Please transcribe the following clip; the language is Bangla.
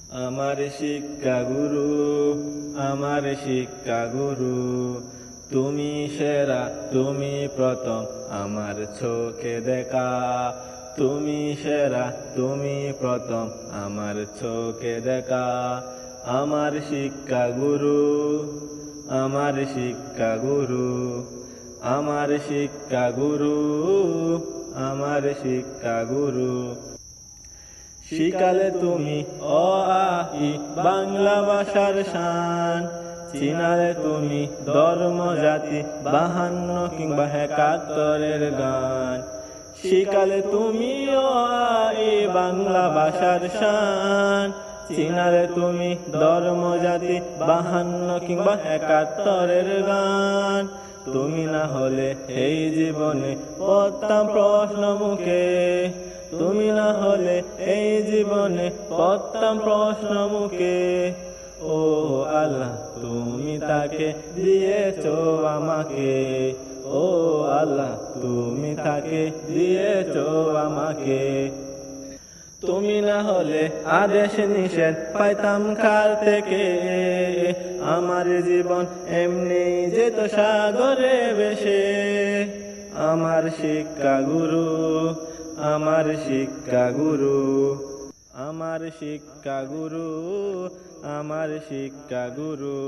আমার শিক্ষা গুরু, আমার শিক্ষা গুরু, তুমি সেরা, তুমি প্রথম আমার চোখে দেখা। তুমি সেরা, তুমি প্রথম আমার চোখে দেখা। আমার শিক্ষা গুরু, আমার শিক্ষা গুরু, আমার শিক্ষা গুরু, আমার শিক্ষা গুরু। শিখালে তুমি অ আ ই বাংলা ভাষার শান, চিনালে তুমি ধর্ম জাতি 52 কিংবা 71-এর গান। শিখালে তুমি অ আ ই বাংলা ভাষার শান, চিনালে তুমি ধর্ম জাতি 52 কিংবা 71-এর গান। তুমি না হলে এই জীবনে পড়তাম প্রশ্ন মুখে, তুমি না হলে এই জীবনে পড়তাম প্রশ্ন মুখে। ও আল্লাহ, তুমি তাকে দিয়েছো আমাকে। ও আল্লাহ, তুমি তাকে দিয়েছো আমাকে। তুমি না হলে আদেশ নিষেধ পাইতাম কার থেকে, আমার জীবন এমনি যেত সাগরে ভেসে। আমার শিক্ষা গুরু, আমার শিক্ষা গুরু, আমার শিক্ষা গুরু, আমার শিক্ষা গুরু।